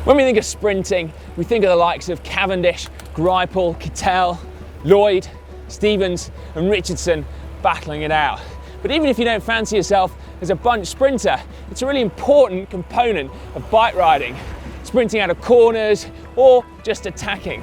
When we think of sprinting, we think of the likes of Cavendish, Greipel, Kittel, Lloyd, Stephens and Richardson battling it out. But even if you don't fancy yourself as a bunch sprinter, it's a really important component of bike riding, sprinting out of corners or just attacking.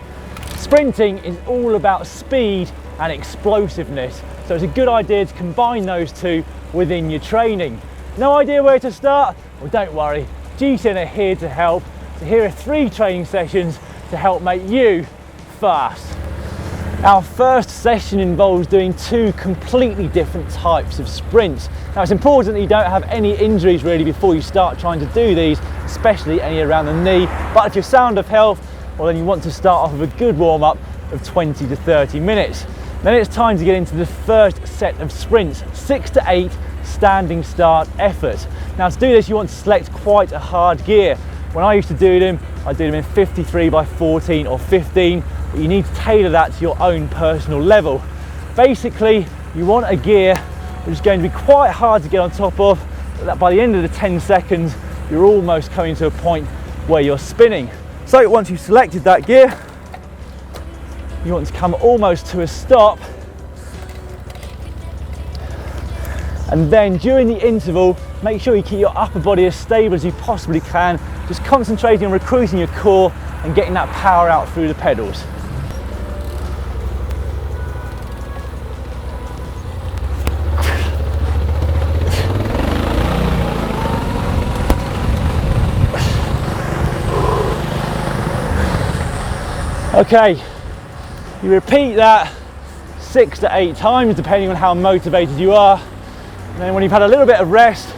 Sprinting is all about speed and explosiveness, so it's a good idea to combine those two within your training. No idea where to start? Well, don't worry, GCN are here to help. So here are 3 training sessions to help make you fast. Our first session involves doing 2 completely different types of sprints. Now it's important that you don't have any injuries really before you start trying to do these, especially any around the knee. But if you're sound of health, well then you want to start off with a good warm-up of 20 to 30 minutes. Then it's time to get into the first set of sprints, 6 to 8 standing start effort. Now to do this you want to select quite a hard gear. When I used to do them, I do them in 53 by 14 or 15, but you need to tailor that to your own personal level. Basically, you want a gear which is going to be quite hard to get on top of, but that by the end of the 10 seconds, you're almost coming to a point where you're spinning. So once you've selected that gear, you want to come almost to a stop, and then during the interval, make sure you keep your upper body as stable as you possibly can, just concentrating on recruiting your core and getting that power out through the pedals. Okay, you repeat that 6 to 8 times depending on how motivated you are. And then when you've had a little bit of rest,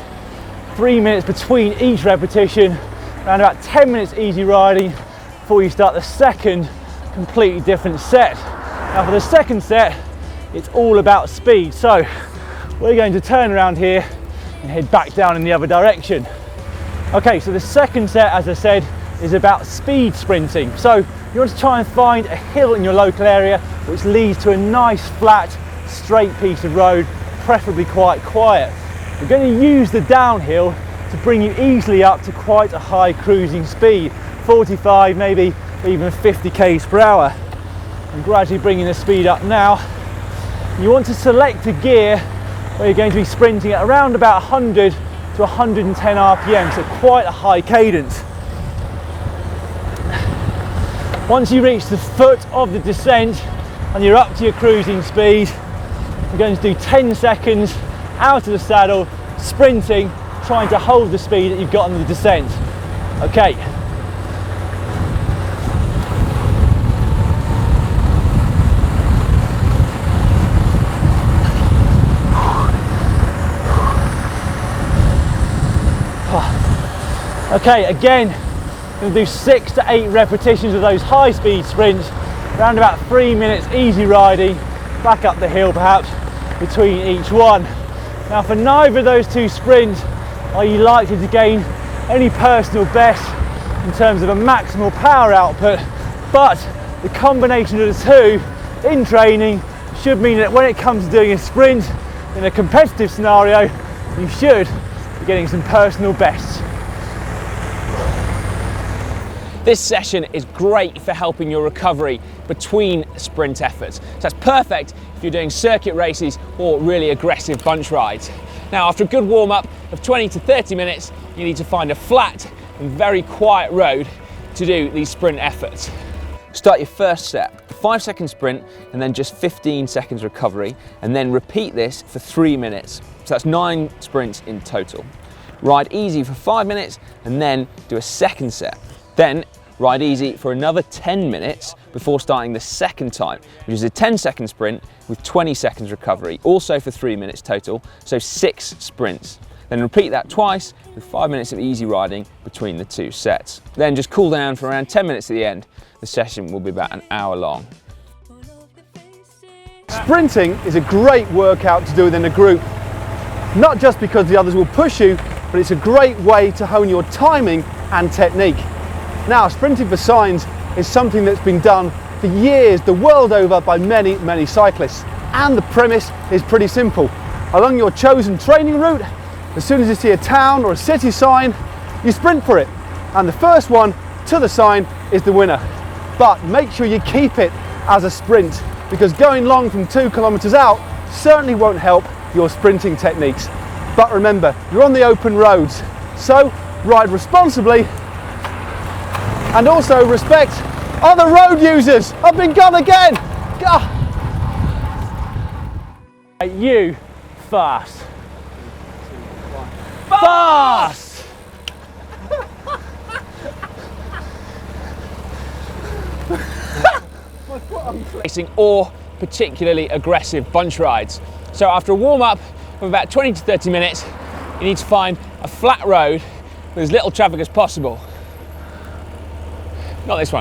3 minutes between each repetition, around about 10 minutes easy riding before you start the second completely different set. Now for the second set, it's all about speed. So we're going to turn around here and head back down in the other direction. Okay, so the second set, as I said, is about speed sprinting. So you want to try and find a hill in your local area which leads to a nice flat straight piece of road, preferably quite quiet. We're going to use the downhill to bring you easily up to quite a high cruising speed, 45 maybe even 50 k's per hour. I'm gradually bringing the speed up now. You want to select a gear where you're going to be sprinting at around about 100 to 110 RPM, so quite a high cadence. Once you reach the foot of the descent and you're up to your cruising speed, we're going to do 10 seconds out of the saddle, sprinting, trying to hold the speed that you've got on the descent. Okay. Okay, again, we're going to do 6 to 8 repetitions of those high speed sprints, around about 3 minutes easy riding, back up the hill perhaps, between each one. Now for neither of those 2 sprints are you likely to gain any personal best in terms of a maximal power output, but the combination of the 2 in training should mean that when it comes to doing a sprint in a competitive scenario, you should be getting some personal bests. This session is great for helping your recovery between sprint efforts. So that's perfect if you're doing circuit races or really aggressive bunch rides. Now, after a good warm-up of 20 to 30 minutes, you need to find a flat and very quiet road to do these sprint efforts. Start your first set, a 5-second sprint and then just 15 seconds recovery, and then repeat this for 3 minutes. So that's 9 sprints in total. Ride easy for 5 minutes and then do a second set. Then ride easy for another 10 minutes before starting the second time, which is a 10-second sprint with 20 seconds recovery, also for 3 minutes total, so 6 sprints. Then repeat that twice with 5 minutes of easy riding between the 2 sets. Then just cool down for around 10 minutes at the end. The session will be about an hour long. Sprinting is a great workout to do within a group, not just because the others will push you, but it's a great way to hone your timing and technique. Now, sprinting for signs is something that's been done for years the world over by many cyclists, and the premise is pretty simple. Along your chosen training route, as soon as you see a town or a city sign, you sprint for it, and the first one to the sign is the winner. But make sure you keep it as a sprint, because going long from 2 kilometers out certainly won't help your sprinting techniques. But remember, you're on the open roads, so ride responsibly and also respect other road users. I've been gone again. You fast. Fast! Racing or particularly aggressive bunch rides. So after a warm-up of about 20 to 30 minutes, you need to find a flat road with as little traffic as possible. Not this one.